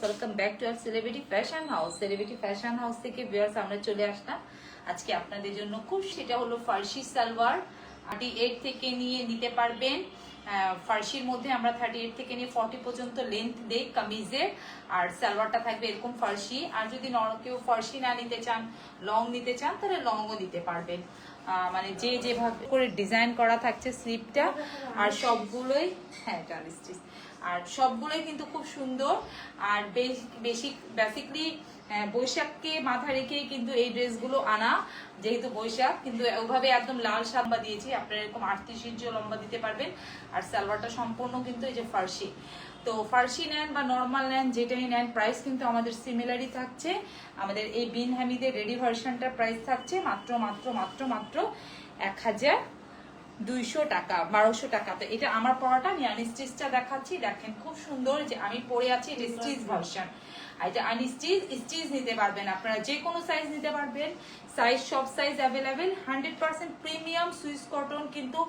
Welcome back to our celebrity fashion house. Celebrity fashion house থেকে viewers আমরা চলে আসলাম আজকে আপনাদের জন্য খুব, সেটা হলো ফার্সি সালোয়ার। 38 থেকে নিয়ে নিতে পারবেন। ফার্সির মধ্যে আমরা 38 থেকে নিয়ে 40 পর্যন্ত লেন্থ দেই কামিজের, আর সালোয়ারটা থাকবে এরকম ফার্সি। আর যদি কেউ ফার্সি না নিতে চান, লং নিতে চান, তাহলে লংও দিতে পারবেন। মানে যে যেভাবে করে ডিজাইন করা থাকছে স্লিপটা, আর সবগুলোই স্টিচ, আর সবগুলোই কিন্তু খুব সুন্দর। আর বেসিকলি বৈশাখকে মাথা রেখেই কিন্তু এই ড্রেসগুলো আনা, যেহেতু বৈশাখ। কিন্তু ওইভাবে একদম লাল লম্বা দিয়েছি, আপনারা এরকম 38 ইঞ্চিও লম্বা দিতে পারবেন। আর সালোয়ারটা সম্পূর্ণ কিন্তু এই যে ফার্সি। তো ফার্সি নেন বা নর্মাল নেন, যেটাই নেন, প্রাইস কিন্তু আমাদের সিমিলারই থাকছে। আমাদের এই বিন হামিদের রেডি ভার্সনটার প্রাইস থাকছে মাত্র মাত্র মাত্র মাত্র 1200 টাকা, 1200 টাকা। তো এটা আমার পরাটা, আমি আনস্টিচটা দেখাচ্ছি। দেখেন খুব সুন্দর যে আমি পরে আছি, এটা স্টিচ ভার্সন। আর এটা স্টিচ নিতে পারবেন, আপনারা যে কোনো সাইজ নিতে পারবেন। সাইজ সব size available. 100% premium Swiss cotton, কিন্তু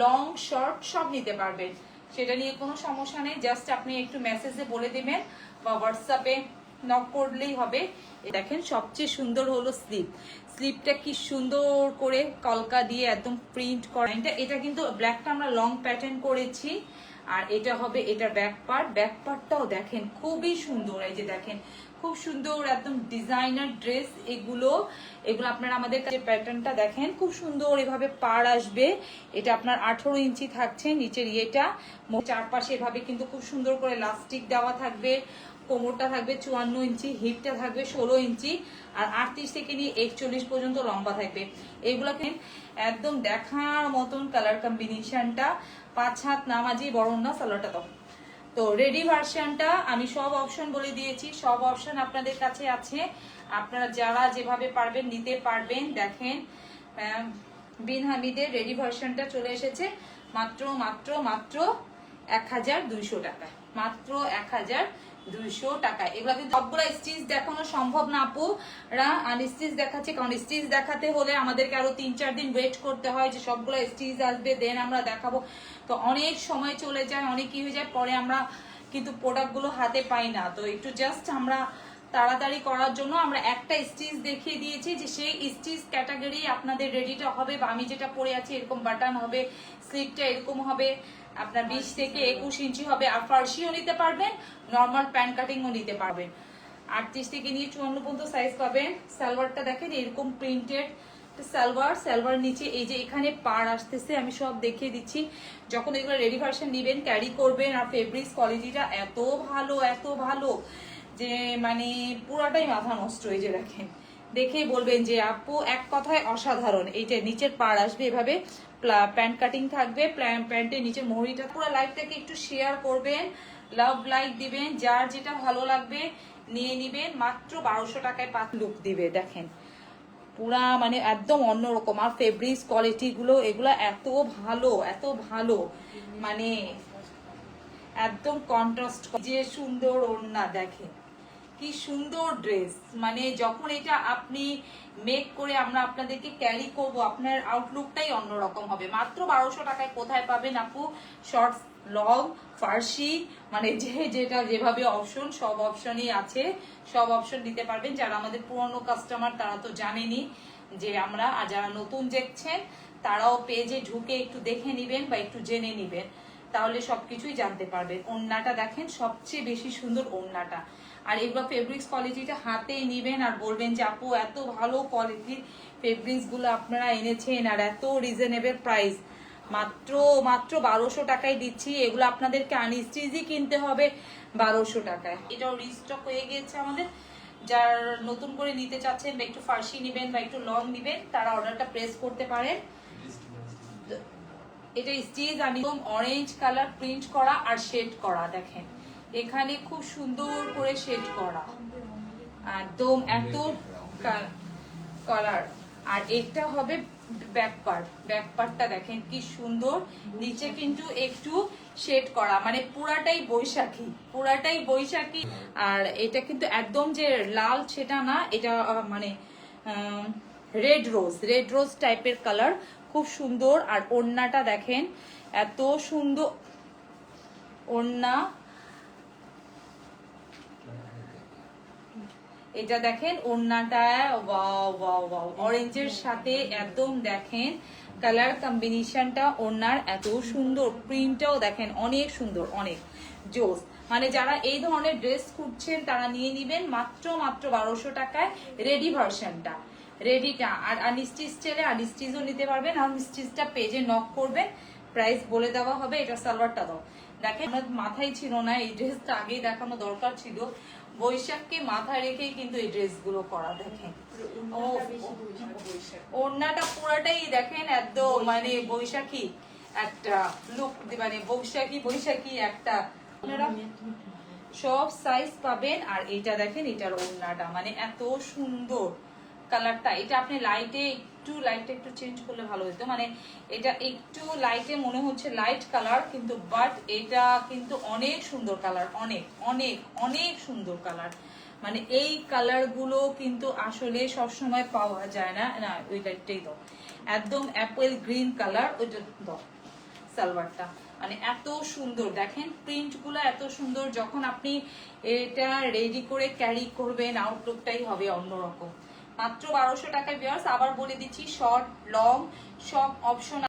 লং শর্ট সব নিতে পারবেন, সেটা নিয়ে কোনো সমস্যা নেই। জাস্ট আপনি একটু মেসেজে বলে দিবেন বা হোয়াটসঅ্যাপে নক করলেই হবে। দেখেন সবচেয়ে সুন্দর হলো স্লিপটা কি সুন্দর করে কলকা দিয়ে একদম প্রিন্ট করা। এটা কিন্তু ব্ল্যাকটা আমরা লং প্যাটার্ন করেছি। আর এটা হবে এটার ব্যাক পার্টটাও দেখেন খুবই সুন্দর। এই যে দেখেন খুব সুন্দর একদম ডিজাইনার ড্রেস এগুলো আপনারা আমাদের কাছে প্যাটার্নটা দেখেন খুব সুন্দর এভাবে পাড় আসবে। এটা আপনার 18 ইঞ্চি থাকছে নিচের ইয়েটা, চারপাশে এভাবে কিন্তু খুব সুন্দর করে লাস্টিক দেওয়া থাকবে। কোমরটা থাকবে 54 ইঞ্চি, হিপটা থাকবে 16 ইঞ্চি, আর 38 থেকে নিয়ে 41 পর্যন্ত লম্বা থাকবে। এইগুলোকে একদম দেখার মতন কালার কম্বিনেশনটা, 5 হাত নামাজি বরং না সালোয়ারটা। তো রেডি ভার্সনটা আমি সব অপশন বলে দিয়েছি, সব অপশন আপনাদের কাছে আছে। আপনারা যারা যেভাবে পারবেন নিতে পারবেন। দেখেন বিন হামিদের রেডি ভার্সনটা চলে এসেছে মাত্র মাত্র মাত্র 1200 টাকা, মাত্র 1200 টাকা। এগুলা কিন্তু সবগুলা স্টিচ দেখানো সম্ভব না আপুরা, আনস্টিচ দেখাচ্ছে, কারণ স্টিচ দেখাতে হলে আমাদেরকে আরো 3-4 দিন ওয়েট করতে হয় যে সবগুলা স্টিচ আসবে, দেন আমরা দেখাবো। তো অনেক সময় চলে যায়, অনেক কি হয়ে যায়, পরে আমরা কিন্তু প্রোডাক্টগুলো হাতে পাই না। তো একটু জাস্ট আমরা তাড়াতাড়ি করার জন্য আমরা একটা স্টিচ দেখিয়ে দিয়েছি, যে সেই স্টিচ ক্যাটাগরি আপনাদের রেডিটা হবে। বা আমি যেটা পরে আছি এরকম বাটন হবে, স্লিপটা এরকম হবে, আপনার 20 থেকে 21 ইঞ্চি হবে। আর ফার্সিও নিতে পারবেন, নর্মাল প্যান্ট কাটিংও নিতে পারবেন। 38 থেকে নিয়ে 54 পর্যন্ত সাইজ পাবেন। সালোয়ারটা দেখেন এরকম প্রিন্টেড সালোয়ার নিচে এই যে এখানে পাড় আসতেছে, আমি সব দেখিয়ে দিচ্ছি। যখন এগুলো রেডি ভার্সন নিবেন, ক্যারি করবেন, আর ফেব্রিক্স কোয়ালিটিটা এত ভালো যে মানে পুরাটাই মাথা নষ্ট হয়ে যে দেখেন, দেখেই বলবেন যে আপু এক কথায় অসাধারণ। এই যে নিচের পাড় আসবে এভাবে, প্যান্ট কাটিং থাকবে, প্যান্টের নিচের মোহরিটা। পুরো লাইফটাকে একটু শেয়ার করবেন, লাভ লাইক দিবেন, যার যেটা ভালো লাগবে নিয়ে নিবেন। মাত্র 1200 টাকায় লুক দিবে। দেখেন পুরা মানে একদম অন্যরকম। আর ফেব্রিক্স কোয়ালিটি গুলো এগুলো এত ভালো মানে একদম কন্ট্রাস্ট, যে সুন্দর ওড়না। দেখেন কি সুন্দর ড্রেস, মানে যখন এটা আপনি মেক করে আমরা আপনাদেরকে ক্যারি করব, আপনার আউটলুকটাই অন্যরকম হবে। মাত্র 1200 টাকায় কোথায় পাবেন আপু? শর্টস, লং, ফার্সি, মানে যেটা যেভাবে অপশন, সব অপশনই আছে, সব অপশন দিতে পারবেন। যারা আমাদের পুরনো কাস্টমার তারা তো জানেনই যে আমরা, আর যারা নতুন দেখছেন তারাও পেজে ঢুকে একটু দেখে নিবেন বা একটু জেনে নিবেন, তাহলে সবকিছুই জানতে পারবেন। ওড়নাটা দেখেন সবচেয়ে বেশি সুন্দর ওড়নাটা। আর এগুলো ফেব্রিক্স কোয়ালিটিটা হাতে নিবেন আর বলবেন যে আপু এত ভালো কোয়ালিটির ফেব্রিক্স গুলো আপনারা এনেছেন, আর এত রিজনেবল প্রাইস, মাত্র 1200 টাকায় দিচ্ছি। এগুলো আপনাদেরকে আনস্টিচই কিনতে হবে 1200 টাকায়। এটাও রিস্টক হয়ে গিয়েছে আমাদের। যার নতুন করে নিতে চাচ্ছেন বা একটু ফার্সি নিবেন বা একটু লং নিবেন, তারা অর্ডারটা প্রেস করতে পারেন। এটা স্টিচ একদম অরেঞ্জ কালার প্রিন্ট করা আর শেড করা। দেখেন এখানে খুব সুন্দর করে শেড করা, একদম এত কালার। আর এটা হবে ব্যাক পার্টটা দেখেন কি সুন্দর, নিচে কিন্তু একটু শেড করা, মানে পুরাটাই বৈশাখী। আর এটা কিন্তু একদম যে লাল সেটা না, এটা মানে রেড রোজ টাইপের কালার, খুব সুন্দর। আর ওড়নাটা দেখেন এত সুন্দর ওড়না, এটা দেখেন ওড়নাটা ওয়াও ওয়াও ওয়াও অরেঞ্জের সাথে একদম দেখেন কালার কম্বিনেশনটা ওড়নার এত সুন্দর, প্রিন্টটাও দেখেন অনেক সুন্দর, অনেক জোস। মানে যারা এই ধরনের ড্রেস খুঁজছেন তারা নিয়ে নিবেন মাত্র 1200 টাকায় রেডি ভার্সনটা, রেডিটা। আর আনস্টিচ চাইলে আনস্টিচও নিতে পারবেন, আনস্টিচটা পেজে নক করবেন, প্রাইস বলে দেওয়া হবে। এটা সালোয়ারটা দাও, দেখেন আমার মাথায় ছিল না, এই ড্রেসটা আগেই দেখানো দরকার ছিল। বৈশাখকে মাথায় রেখেই কিন্তু এই ড্রেসগুলো করা। দেখেন ওড়নাটা পুরাটাই দেখেন একদম মানে বৈশাখী একটা লুক, মানে বৈশাখী একটা। সব সাইজ পাবেন। আর এটা দেখেন এটার ওড়নাটা মানে এত সুন্দর কালারটা। এটা আপনি লাইটটা একটু চেঞ্জ করলে ভালো হতো, মানে এটা একটু লাইটে মনে হচ্ছে লাইট কালার, কিন্তু বাট এটা কিন্তু অনেক সুন্দর কালার, অনেক অনেক অনেক সুন্দর কালার। মানে এই কালার গুলো কিন্তু আসলে সবসময় পাওয়া যায় না। না ওই লাইটটাই দাও, একদম অ্যাপেল গ্রিন কালার, ওইটা দাও সালোয়ারটা। মানে এত সুন্দর দেখেন প্রিন্ট গুলো এত সুন্দর, যখন আপনি এটা রেডি করে ক্যারি করবেন আউটলুকটাই হবে অন্যরকম। মাত্র 1200 টাকায় ভিউয়ার্স। আবার বলে দিচ্ছি শর্ট লং সব অপশন